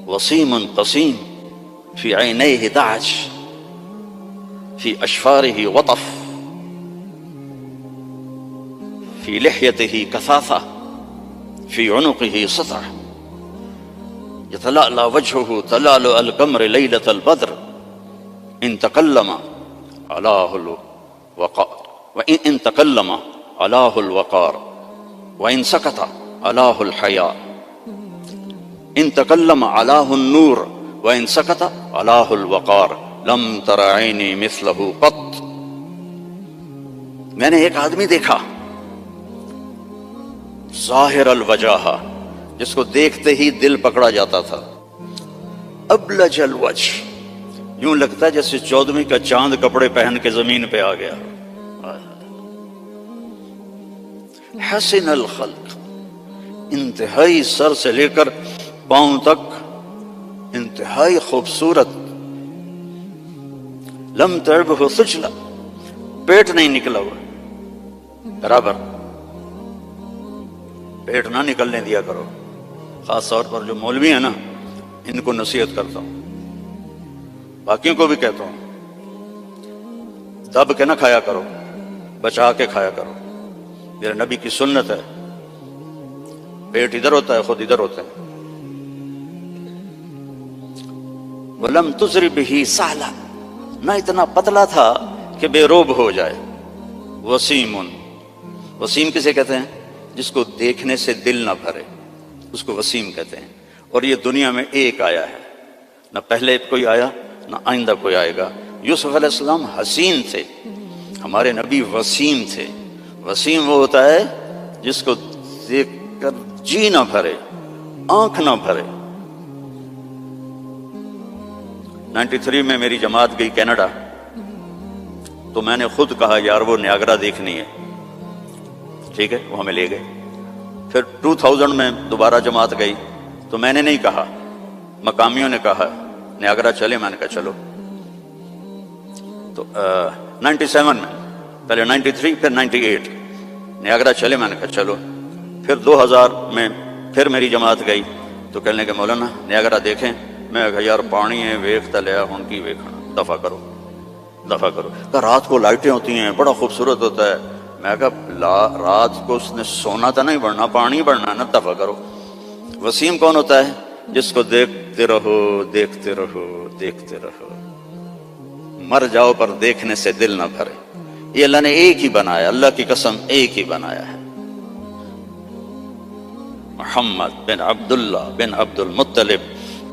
وسيم قسيم في عينيه دعج في أشفاره وطف في لحيته كثاثة في عنقه سطع يتلألأ وجهه تلألؤ القمر ليلة البدر إن تكلم علاه الوقار وإن تكلم علاه الوقار وإن سكت علاه الحياء إن تكلم علاه النور وإن سكت علاه الوقار لم تر عيني مثله قط۔ میں نے ایک آدمی دیکھا ظاہر الوجہ، جس کو دیکھتے ہی دل پکڑا جاتا تھا، ابلج الوجہ، یوں لگتا ہے جیسے 14ویں کا چاند کپڑے پہن کے زمین پہ آ گیا، حسن الخلق، انتہائی سر سے لے کر پاؤں تک انتہائی خوبصورت، لم تعبہ ثجلا، پیٹ نہیں نکلا ہوا، برابر پیٹ نہ نکلنے دیا کرو۔ خاص طور پر جو مولوی ہیں نا، ان کو نصیحت کرتا ہوں، باقیوں کو بھی کہتا ہوں، دب کے نہ کھایا کرو، بچا کے کھایا کرو۔ میرے نبی کی سنت ہے، پیٹ ادھر ہوتا ہے خود ادھر ہوتا ہے۔ وَلَمْ تُزْرِ بِهِ سَعْلًا، نہ اتنا پتلا تھا کہ بے روب ہو جائے۔ وسیم، وسیم کسے کہتے ہیں؟ جس کو دیکھنے سے دل نہ بھرے، اس کو وسیم کہتے ہیں۔ اور یہ دنیا میں ایک آیا ہے، نہ پہلے کوئی آیا نہ آئندہ کوئی آئے گا۔ یوسف علیہ السلام حسین تھے، ہمارے نبی وسیم تھے۔ وسیم وہ ہوتا ہے جس کو دیکھ کر جی نہ بھرے، آنکھ نہ بھرے۔ 93 میں میری جماعت گئی کینیڈا، تو میں نے خود کہا یار وہ نیاگرا دیکھنی ہے، ٹھیک ہے، وہ ہمیں لے گئے۔ پھر 2000 میں دوبارہ جماعت گئی، تو میں نے نہیں کہا، مقامیوں نے کہا نیاگرا چلے، میں نے کہا چلو۔ تو 97 میں، پہلے 93 پھر 98، نیاگرا چلے، میں نے کہا چلو۔ پھر 2000 میں پھر میری جماعت گئی، تو کہنے کہ مولانا نیاگرا دیکھیں، میں کہا یار پانی ہے ویکھتا لیا ہن کی ویکھنا، دفع کرو دفع کرو۔ کہا رات کو لائٹیں ہوتی ہیں، بڑا خوبصورت ہوتا ہے۔ میں کہا رات کو اس نے سونا تو نہیں بڑھنا، پانی بڑھنا نا، دفع کرو۔ وسیم کون ہوتا ہے؟ جس کو دیکھتے رہو دیکھتے رہو دیکھتے رہو، مر جاؤ پر دیکھنے سے دل نہ بھرے۔ یہ اللہ نے ایک ہی بنایا، اللہ کی قسم ایک ہی بنایا ہے۔ محمد بن عبداللہ بن عبد المطلب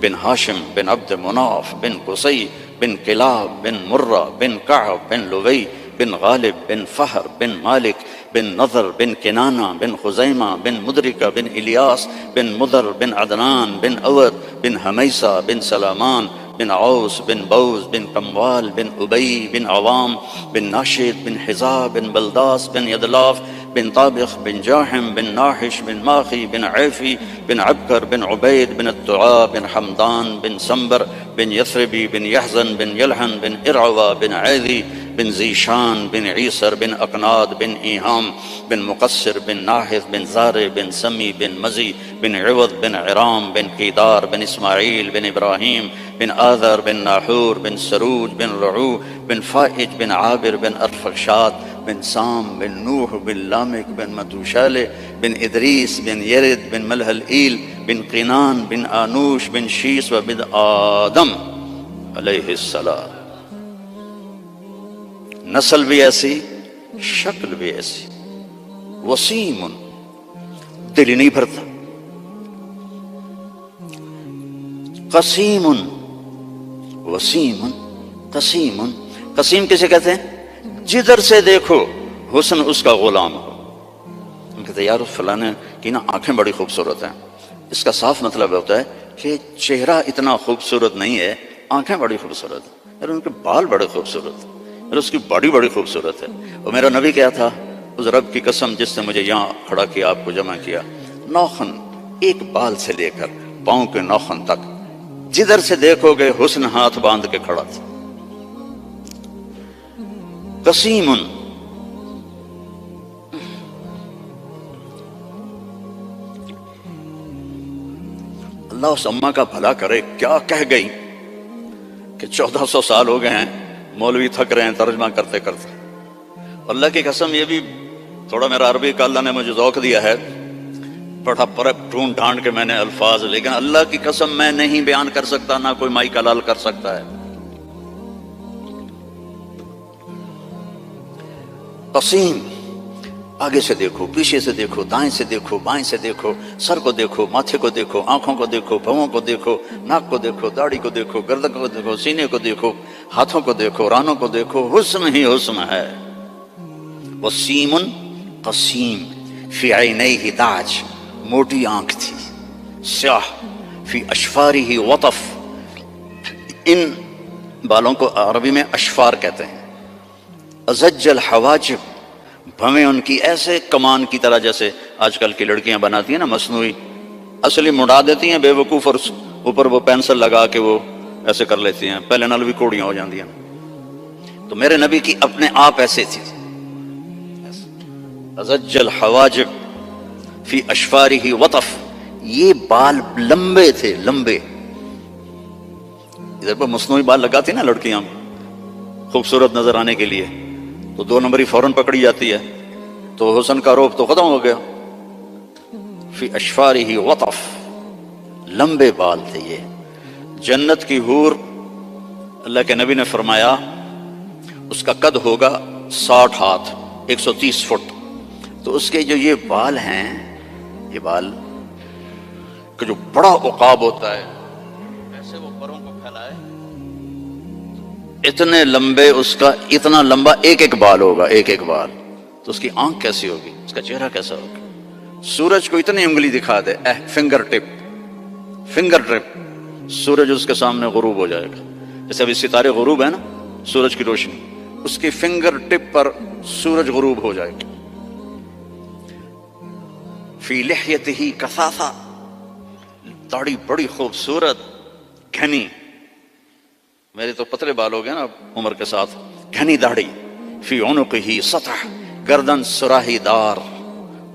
بن ہاشم بن عبد مناف بن قصی بن کلاب بن مرہ بن کعب بن لوی بن غالب بن فہر بن مالک بن نضر بن کنانہ بن خزیمہ بن مدرکہ بن الیاس بن مدر بن عدنان بن اور بن حمیسہ بن سلامان بن عوس بن بوز بن کموال بن ابی بن عوام بن ناشد بن حزاب بن بلداس بن یدلاف بن طابخ بن جاحم بن ناحش بن ماخی بن عیفی بن عبکر بن عبید بن الدعاء بن حمدان بن سنبر بن یثربی بن یحزن بن یلحن بن ارعوہ بن عیدی بن زیشان بن عیسر بن اقناد بن ایہام بن مقصر بن ناحث بن زارع بن سمی بن مزی بن عوض بن عرام بن قیدار بن اسماعیل بن ابراہیم بن آذر بن ناحور بن سروج بن رعو بن فائج بن عابر بن ارفخشاد بن سام بن نوح بن لامک بن متوشالہ بن ادریس بن یرد بن ملح ایل بن قینان بن آنوش بن شیس و بن آدم علیہ السلام. نسل بھی ایسی، شکل بھی ایسی. وسیم، دل ہی نہیں بھرتا. قسیم، وسیم قسیم. قسیم کسے کہتے ہیں؟ جدھر سے دیکھو حسن اس کا غلام ہو. ہم کہتے ہیں یار فلانے کی نا آنکھیں بڑی خوبصورت ہیں. اس کا صاف مطلب ہوتا ہے کہ چہرہ اتنا خوبصورت نہیں ہے، آنکھیں بڑی خوبصورت ہیں. یار ان کے بال بڑے خوبصورت ہیں، یار اس کی باڈی بڑی خوبصورت ہے. اور میرا نبی کیا تھا؟ اس رب کی قسم جس نے مجھے یہاں کھڑا کیا، آپ کو جمع کیا، ناخن ایک بال سے لے کر پاؤں کے ناخن تک جدھر سے دیکھو گے حسن ہاتھ باندھ کے کھڑا تھا. قسیم، اللہ اس اماں کا بھلا کرے، کیا کہہ گئی کہ 1400 سال ہو گئے ہیں مولوی تھک رہے ہیں ترجمہ کرتے کرتے. اللہ کی قسم یہ بھی تھوڑا میرا عربی کا اللہ نے مجھے ذوق دیا ہے، بڑا پر ڈھونڈ ڈھانڈ کے میں نے الفاظ، لیکن اللہ کی قسم میں نہیں بیان کر سکتا، نہ کوئی مائی کلال کر سکتا ہے. قسیم، آگے سے دیکھو، پیچھے سے دیکھو، دائیں سے دیکھو، بائیں سے دیکھو، سر کو دیکھو، ماتھے کو دیکھو، آنکھوں کو دیکھو، بھووں کو دیکھو، ناک کو دیکھو، داڑھی کو دیکھو، گردن کو دیکھو، سینے کو دیکھو، ہاتھوں کو دیکھو، رانوں کو دیکھو، حسن ہی حسن ہے. وسیم قسیم، فی عینیہ تاج، موٹی آنکھ تھی، سیاہ، فی اشفارہ وطف، ان بالوں کو عربی میں اشفار کہتے ہیں. ازج الحواجب، بھویں ان کی ایسے کمان کی طرح جیسے آج کل کی لڑکیاں بناتی ہیں نا مصنوعی، اصلی مڑا دیتی ہیں بے وقوف، اور اوپر وہ پینسل لگا کے وہ ایسے کر لیتی ہیں، پہلے نال بھی کوڑیاں ہو جاندی ہیں. تو میرے نبی کی اپنے آپ ایسے تھی. ازج الحواجب فی اشفارہ وطف، یہ بال لمبے تھے، لمبے. ادھر پر مصنوعی بال لگاتی نا لڑکیاں خوبصورت نظر آنے کے لیے، تو 2 نمبری فوراً پکڑی جاتی ہے، تو حسن کا روپ تو ختم ہو گیا. فی اشفارہ وطف، لمبے بال تھے یہ. جنت کی حور، اللہ کے نبی نے فرمایا اس کا قد ہوگا 60 ہاتھ، 130 فٹ. تو اس کے جو یہ بال ہیں، یہ بال کہ جو بڑا عقاب ہوتا ہے، ایسے وہ پروں کو پھیلائے، اتنے لمبے، اس کا اتنا لمبا ایک ایک بال ہوگا، ایک ایک بال. تو اس کی آنکھ کیسی ہوگی، اس کا چہرہ کیسا ہوگا. سورج کو اتنی انگلی دکھا دے، فنگر ٹپ، سورج اس کے سامنے غروب ہو جائے گا. جیسے ابھی ستارے غروب ہے نا، سورج کی روشنی، اس کی فنگر ٹپ پر سورج غروب ہو جائے گا. فی لحیتہ کثافہ، داڑھی بڑی خوبصورت گھنی، میرے تو پتلے بال ہو گئے نا عمر کے ساتھ، گھنی داڑھی. فی عنقہ سطح، گردن سراہی دار،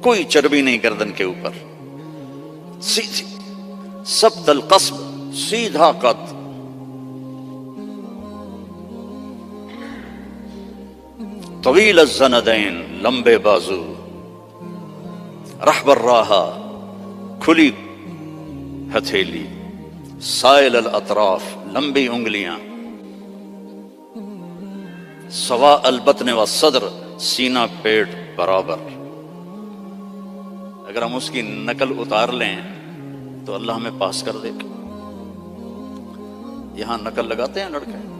کوئی چربی نہیں گردن کے اوپر، سیدھی. سبط القصب، سیدھا قد. طویل الزندین، لمبے بازو. رحب الراحہ، کھلی ہتھیلی. سائل الاطراف، لمبی انگلیاں. سواء البطن والصدر، سینہ پیٹ برابر. اگر ہم اس کی نقل اتار لیں تو اللہ ہمیں پاس کر دے. یہاں نقل لگاتے ہیں لڑکے ہیں؟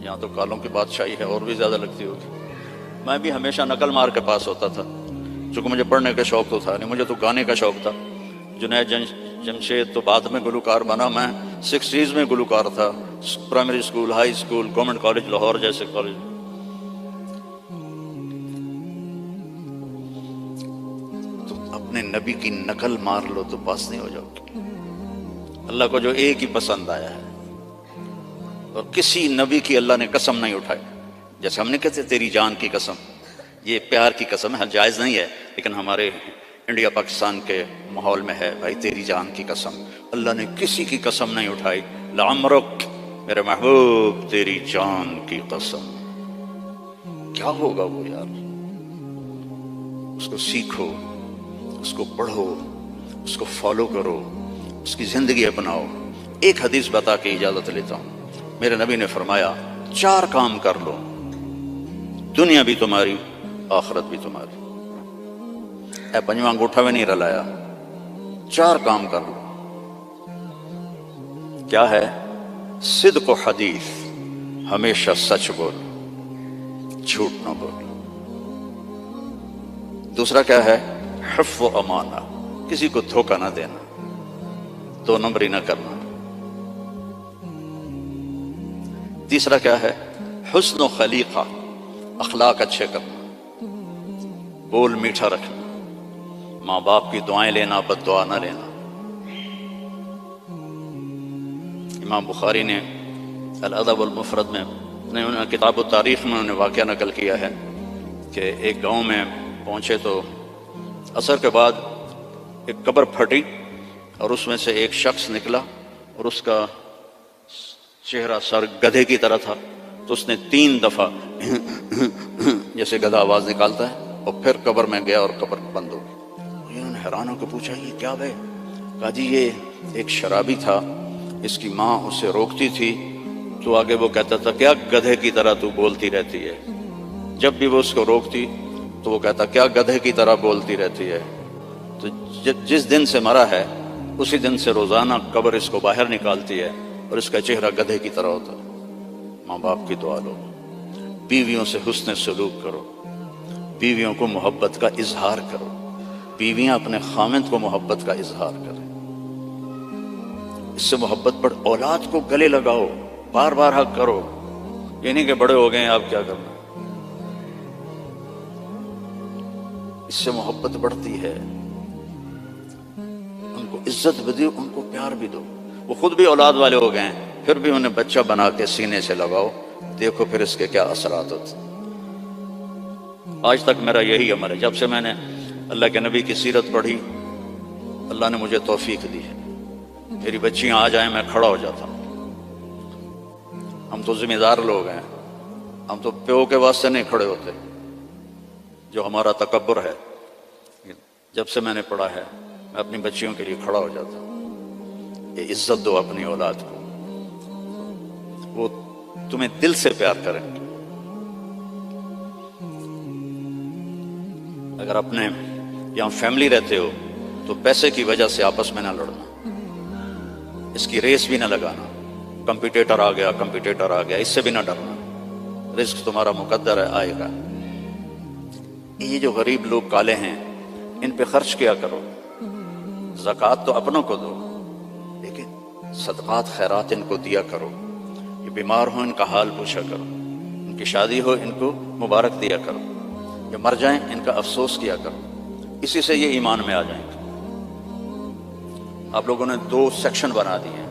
یہاں تو کالوں کی بادشاہی ہے، اور بھی زیادہ لگتی ہوگی. میں بھی ہمیشہ نقل مار کے پاس ہوتا تھا، چونکہ مجھے پڑھنے کا شوق تو تھا نہیں، مجھے تو گانے کا شوق تھا. جنید جمشید تو بعد میں گلوکار بنا، میں 60s میں گلوکار تھا. Primary school, high school, government college Lahore جیسے کالج. تو اپنے نبی کی نقل مار لو تو پاس نہیں ہو جاؤ گے. اللہ کو جو ایک ہی پسند آیا ہے، اور کسی نبی کی اللہ نے قسم نہیں اٹھائی. جیسے ہم نے کہتے تیری جان کی قسم، یہ پیار کی قسم ہے، جائز نہیں ہے، لیکن ہمارے انڈیا پاکستان کے ماحول میں ہے بھائی تیری جان کی قسم. اللہ نے کسی کی قسم نہیں اٹھائی. لعمرک، میرے محبوب تیری جان کی قسم. کیا ہوگا وہ یار؟ اس کو سیکھو، اس کو پڑھو، اس کو فالو کرو، اس کی زندگی اپناؤ۔ ایک حدیث بتا کے اجازت لیتا ہوں۔ میرے نبی نے فرمایا 4 کام کر لو، دنیا بھی تمہاری، آخرت بھی تمہاری۔ اے پنجواں انگوٹھا میں نہیں رلایا، 4 کام کر لو۔ کیا ہے؟ صدق و حدیث، ہمیشہ سچ بول، جھوٹ نہ بول۔ دوسرا کیا ہے؟ حفظ و امانہ، کسی کو دھوکہ نہ دینا، 2 نمبری نہ کرنا۔ تیسرا کیا ہے؟ حسن و خلیقہ، اخلاق اچھے کرنا، بول میٹھا رکھنا، ماں باپ کی دعائیں لینا، بد دعا نہ لینا۔ امام بخاری نے الادب المفرد میں کتاب التاریخ میں انہوں نے واقعہ نقل کیا ہے کہ ایک گاؤں میں پہنچے تو عصر کے بعد ایک قبر پھٹی اور اس میں سے ایک شخص نکلا اور اس کا چہرہ سر گدھے کی طرح تھا، تو اس نے 3 دفعہ جیسے گدھا آواز نکالتا ہے اور پھر قبر میں گیا اور قبر بند ہو گئی۔ انہوں نے حیران ہو کے پوچھا یہ کیا ہے؟ کہا جی یہ ایک شرابی تھا، اس کی ماں اسے روکتی تھی تو آگے وہ کہتا تھا کیا گدھے کی طرح تو بولتی رہتی ہے، جب بھی وہ اس کو روکتی تو وہ کہتا کیا گدھے کی طرح بولتی رہتی ہے۔ تو جس دن سے مرا ہے اسی دن سے روزانہ قبر اس کو باہر نکالتی ہے اور اس کا چہرہ گدھے کی طرح ہوتا ہے۔ ماں باپ کی دعا لو، بیویوں سے حسن سلوک کرو، بیویوں کو محبت کا اظہار کرو، بیویاں اپنے خامند کو محبت کا اظہار کریں، اس سے محبت بڑھ۔ اولاد کو گلے لگاؤ، بار بار حق کرو، یہ نہیں کہ بڑے ہو گئے ہیں آپ کیا کرنا، اس سے محبت بڑھتی ہے۔ ان کو عزت بھی دو، ان کو پیار بھی دو۔ وہ خود بھی اولاد والے ہو گئے ہیں پھر بھی انہیں بچہ بنا کے سینے سے لگاؤ، دیکھو پھر اس کے کیا اثرات ہوتے۔ آج تک میرا یہی عمل ہے، جب سے میں نے اللہ کے نبی کی سیرت پڑھی اللہ نے مجھے توفیق دی ہے، میری بچیاں آ جائیں میں کھڑا ہو جاتا ہوں۔ ہم تو ذمہ دار لوگ ہیں، ہم تو پیو کے واسطے نہیں کھڑے ہوتے، جو ہمارا تکبر ہے۔ جب سے میں نے پڑھا ہے میں اپنی بچیوں کے لیے کھڑا ہو جاتا ہوں۔ یہ عزت دو اپنی اولاد کو، وہ تمہیں دل سے پیار کریں گے۔ اگر اپنے یہاں فیملی رہتے ہو تو پیسے کی وجہ سے آپس میں نہ لڑنا، اس کی ریس بھی نہ لگانا، کمپیٹیٹر آ گیا اس سے بھی نہ ڈرنا، رزق تمہارا مقدر ہے، آئے گا۔ یہ جو غریب لوگ کالے ہیں ان پہ خرچ کیا کرو، زکوٰۃ تو اپنوں کو دو لیکن صدقات خیرات ان کو دیا کرو۔ یہ بیمار ہو ان کا حال پوچھا کرو، ان کی شادی ہو ان کو مبارک دیا کرو، یا مر جائیں ان کا افسوس کیا کرو، اسی سے یہ ایمان میں آ جائیں گے۔ آپ لوگوں نے 2 سیکشن بنا دیے ہیں،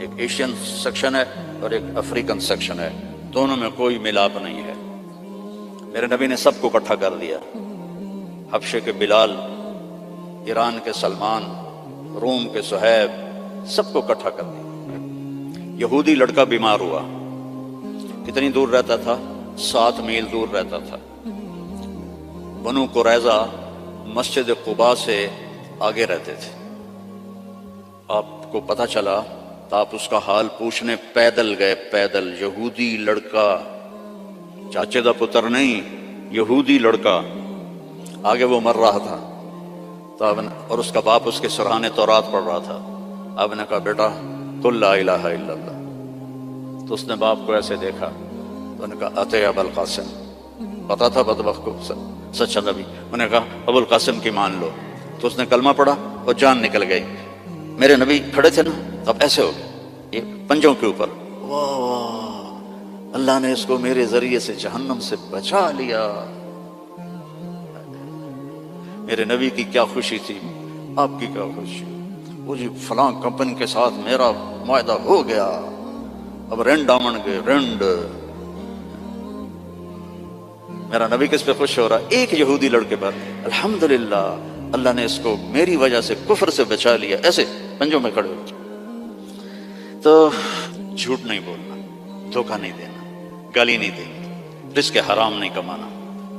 ایک ایشین سیکشن ہے اور ایک افریقن سیکشن ہے، دونوں میں کوئی ملاپ نہیں ہے۔ میرے نبی نے سب کو اکٹھا کر دیا، حبشے کے بلال، ایران کے سلمان، روم کے صہیب، سب کو اکٹھا کر دیا۔ یہودی لڑکا بیمار ہوا، کتنی دور رہتا تھا؟ 7 میل دور رہتا تھا۔ بنو قریظہ مسجد قباء سے آگے رہتے تھے۔ آپ کو پتہ چلا تو آپ اس کا حال پوچھنے پیدل گئے، پیدل، یہودی لڑکا، چاچے دا پتر نہیں، یہودی لڑکا، آگے وہ مر رہا تھا تو اور اس کا باپ اس کے سرحانے تورات پڑھ رہا تھا۔ آپ نے کہا بیٹا قل لا الہ الا اللہ، تو اس نے باپ کو ایسے دیکھا تو انہوں نے کہا اتے ابو القاسم، پتا تھا بدبخت کو سچا نبی، انہوں نے کہا ابو القاسم کی مان لو، تو اس نے کلمہ پڑھا اور جان نکل گئی۔ میرے نبی کھڑے تھے نا، اب ایسے ہو گئے یہ پنجوں کے اوپر، واہ واہ اللہ نے اس کو میرے ذریعے سے جہنم سے بچا لیا۔ میرے نبی کی کیا خوشی تھی، آپ کی کیا خوشی؟ وہ جی فلاں کمپنی کے ساتھ میرا معاہدہ ہو گیا، اب رینڈ آمن گے رینڈ۔ میرا نبی کس پہ خوش ہو رہا؟ ایک یہودی لڑکے پر، الحمدللہ اللہ نے اس کو میری وجہ سے کفر سے بچا لیا، ایسے پنجوں میں کھڑے ہو۔ تو جھوٹ نہیں بولنا، دھوکہ نہیں دینا، گالی نہیں دینی، رزق حرام نہیں کمانا.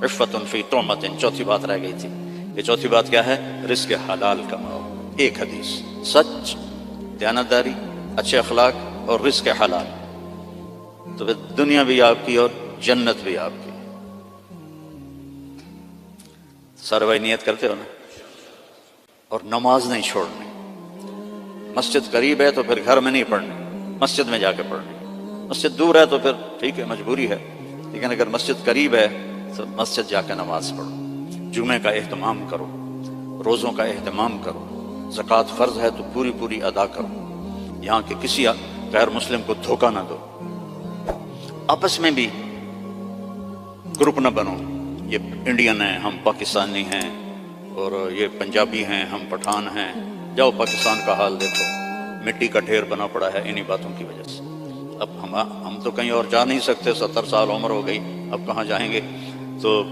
عفت فی طعمت، چوتھی بات رہ گئی تھی. یہ چوتھی بات کیا ہے؟ رزق حلال کماؤ. ایک حدیث، سچ، دیانتداری، اچھے اخلاق اور رزق حلال، تو پھر دنیا بھی آپ کی اور جنت بھی آپ کی. سارے بھائی نیت کرتے ہو نا؟ اور نماز نہیں چھوڑنی. مسجد قریب ہے تو پھر گھر میں نہیں پڑھنی، مسجد میں جا کے پڑھنی. مسجد دور ہے تو پھر ٹھیک ہے، مجبوری ہے، لیکن اگر مسجد قریب ہے تو مسجد جا کے نماز پڑھو. جمعے کا اہتمام کرو، روزوں کا اہتمام کرو، زکوٰۃ فرض ہے تو پوری پوری ادا کرو. یہاں کے کسی غیر مسلم کو دھوکہ نہ دو. آپس میں بھی گروپ نہ بنو، یہ انڈین ہیں ہم پاکستانی ہیں، اور یہ پنجابی ہیں ہم پٹھان ہیں. جاؤ پاکستان کا حال دیکھو، مٹی کا ڈھیر بنا پڑا ہے انہی باتوں کی وجہ سے. اب ہم تو کہیں اور جا نہیں سکتے، 70 سال عمر ہو گئی، اب کہاں جائیں گے؟ تو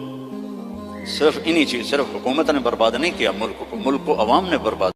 صرف انہی چیز، صرف حکومت نے برباد نہیں کیا ملک کو، ملک کو عوام نے برباد